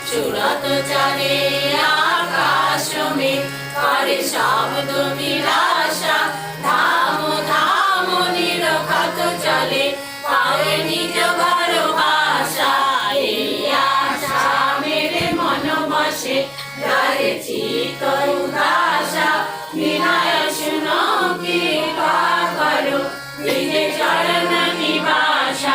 সুরত চলে আকাশ মেঘ করে শব্দ বিরাসা ধাম ধাম নিরখাত চলে পারে নিজ ঘর বাসা এই আশা মেরে মন বসে ধরে চিত উদাসা বিনয় শুনো কৃপা করো নিজ চরণ নিবাসা।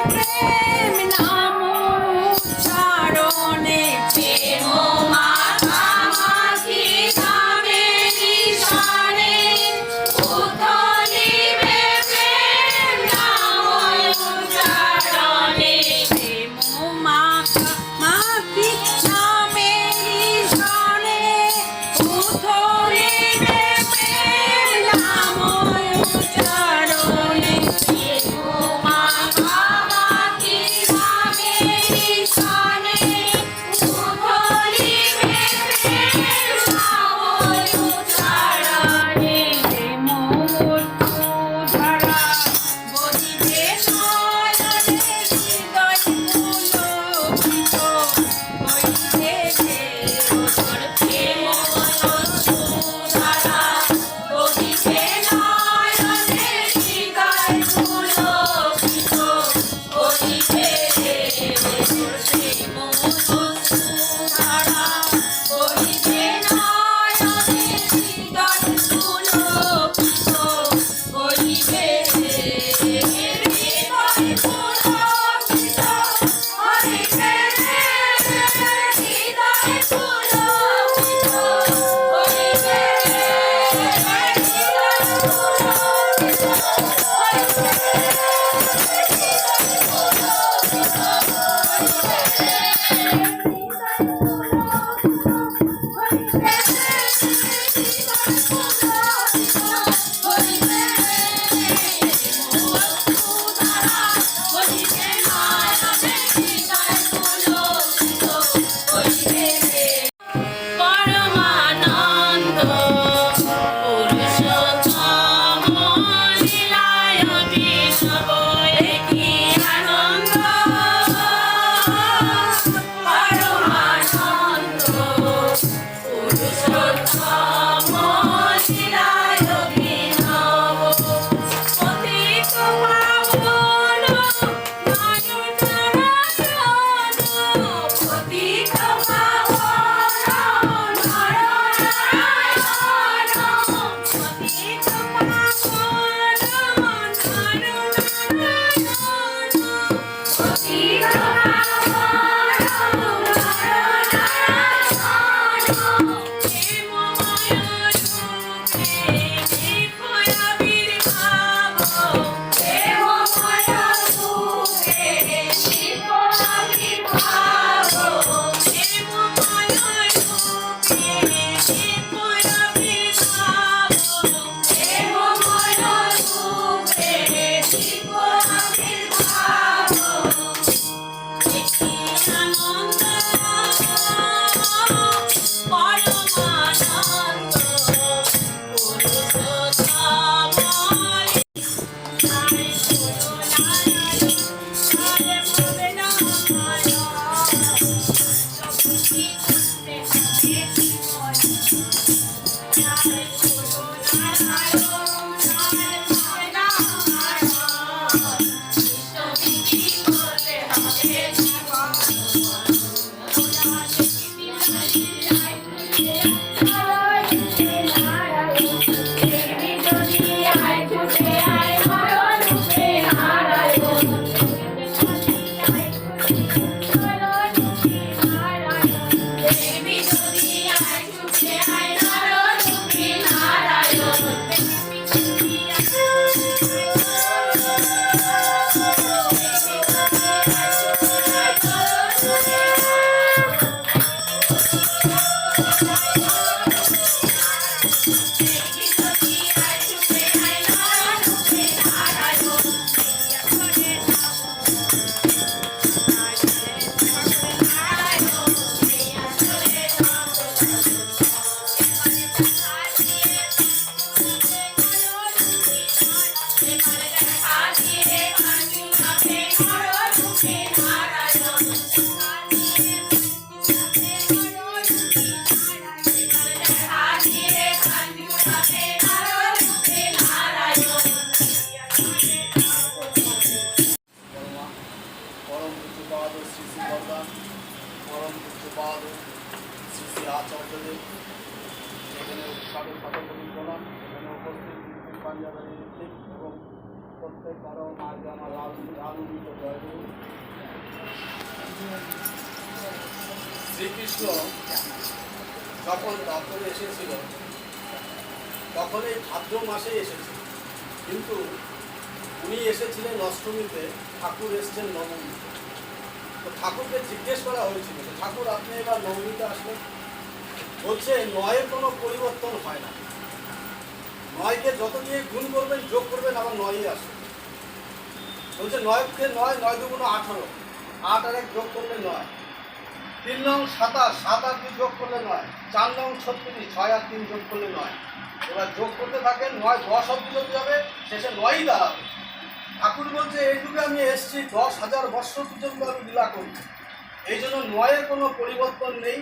প্রেম নাম উচ্চারণে প্রেম মাখামাখি নামেরই শানে উথলিবে প্রেম নাম উচ্চারণে প্রেম মাখামাখি নামেরই শানে উথলিবে প্রেম নাম উচ্চারণে প্রেম মাখামাখি নামেরই শানে উথলিবে প্রেম নাম উচ্চারণে প্রেম মূর্ধরা বহিবে নয়নে হৃদয় পুলকিত হইতে যে তোর প্রেম মূর্ধরা বহিবে নয়নে হৃদয় পুলকিত হইতে যে তোর প্রেম মূর্ধরা বহিবে নয়নে হৃদয় পুলকিত হইবে যে হৃদয় পুলকিত হইবে হৃদয় পুলকিত হইবে পরমানন্দ পুরুষোত্তম লীলায় বিষ্ণব কি আনন্দ পরমানন্দ পুরুষোত্তম লীলায় বিষ্ণব পতিত পাবন নয়ন নারায়ণ পতিত পাবন নয়ন নারায়ণ পতিত পাবন নয়ন নারায়ণ পতিত পাবন নয়ন নারায়ণ প্রেমময় রূপে নির্ভয় আবির্ভাব প্রেমময় রূপে নির্ভয় আবির্ভাব প্রেমময় রূপে নির্ভয় আবির্ভাব প্রেমময় রূপে নির্ভয় আবির্ভাব কি আনন্দ পরমানন্দ পুরুষোত্তম লীলায় পুরনারায়ণ হরে ভবে নারায়ণ জগতি করতে হবে জীবন হরে পুরনারায়ণ হরে ভবে নারায়ণ ইষ্টবিধি করতে হবে জীবন যাবে ঠিক এবং প্রত্যেক কারো আগে আমার রানুদিত জয় গুরু। শ্রীকৃষ্ণ যখন দপ্তরে এসেছিল তখন এই ভাদ্র মাসে এসেছে, কিন্তু উনি এসেছিলেন অষ্টমীতে, ঠাকুর এসছেন নবমীতে। তো ঠাকুরকে জিজ্ঞেস করা হয়েছিল, ঠাকুর আপনি এবার নবমীতে আসবেন? বলছে নয়ের কোনো পরিবর্তন হয় না, নয়কে যত দিয়ে গুণ করবেন যোগ করবেন আবার নয়ই আসবে। বলছে নয়কে নয়, নয় দুগুণ 18, 8 আর 1 যোগ করলে 9, 3 নং 27, 7 আর 2 যোগ করলে 9, 4 নং 36, 6 আর 3 যোগ করলে 9। এবার যোগ করতে থাকেন, 9 10 অব্দি যোগ যাবে, শেষে 9ই দাঁড়াবে। ঠাকুর বলছে এই যুগে আমি এসেছি 10,000 বৎসর পর্যন্ত আমি লীলা করি, এই জন্য নয়ের কোনো পরিবর্তন নেই,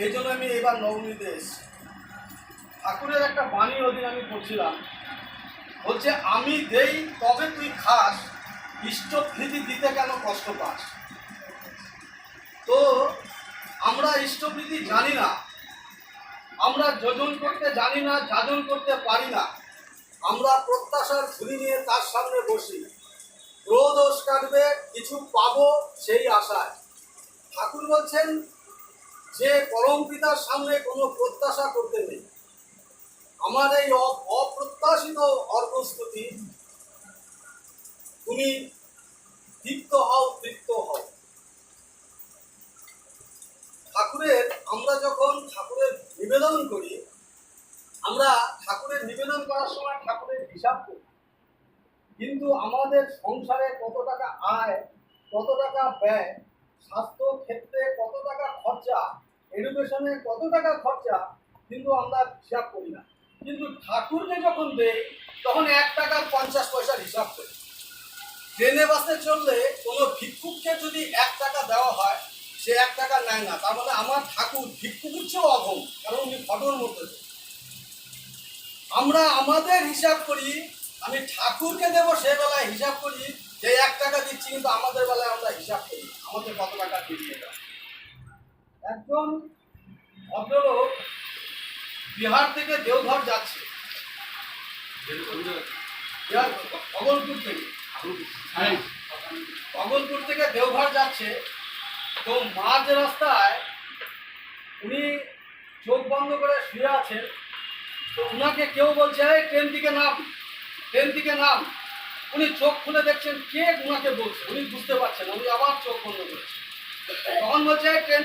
এই জন্য আমি এবার নবমীতে এসেছি। ঠাকুরের একটা বাণী ওদিন আমি পড়ছিলাম, বলছে আমি দেই তবে তুই খাস, ইষ্টপ্রীতি দিতে কেন কষ্ট পাস। তো আমরা ইষ্টপ্রীতি জানি না, আমরা যোজন করতে জানি না, যাজন করতে পারি না, আমরা প্রত্যাশার ঝুলি নিয়ে তার সামনে বসি, রোদোষ কাটবে কিছু পাবো সেই আশায়। ঠাকুর বলছেন যে পরম পিতার সামনে কোনো প্রত্যাশা করতে নেই। আমার এই অপ্রত্যাশিত অর্ঘস্তুতি, তুমি তৃপ্ত হও, তৃপ্ত হও। ঠাকুরের আমরা যখন ঠাকুরের নিবেদন করি, আমরা ঠাকুরের নিবেদন করার সময় ঠাকুরের হিসাব করি, কিন্তু আমাদের সংসারে কত টাকা আয়, কত টাকা ব্যয়, স্বাস্থ্য ক্ষেত্রে কত টাকা খরচা, এডুকেশনে কত টাকা খরচা, কিন্তু আমরা হিসাব করি না। কিন্তু ঠাকুরকে যখন দেই তখন 1 টাকার 50 পয়সার হিসাব করি। ট্রেনে বাসে চললে কোনো ভিক্ষুককে যদি 1 টাকা দেওয়া হয়, সে 1 টাকা নেয় না, তার মানে আমার ঠাকুর ভিক্ষুকের চেয়েও অঘম, কারণ উনি ফটোর মধ্যে। আমরা আমাদের হিসাব করি, আমি ঠাকুরকে দেবো সে বেলায় হিসাব করি যে 1 টাকা দিচ্ছি, কিন্তু আমাদের বেলায় আমরা হিসাব করি আমাদের কত টাকা দিয়ে দেয়। একজন ভদ্রলোক বিহার থেকে দেওঘর যাচ্ছে, অগলপুর থেকে দেওঘর যাচ্ছে। তো মাঝ রাস্তায় উনি চোখ বন্ধ করে শুয়ে আছেন। তো উনাকে কেউ বলছে এই ট্রেন থেকে নাম, ট্রেন থেকে নাম। উনি চোখ খুলে দেখছেন কে উনাকে বলছে, উনি বুঝতে পারছেন, উনি আবার চোখ বন্ধ করেছেন। তখন বলছে ট্রেন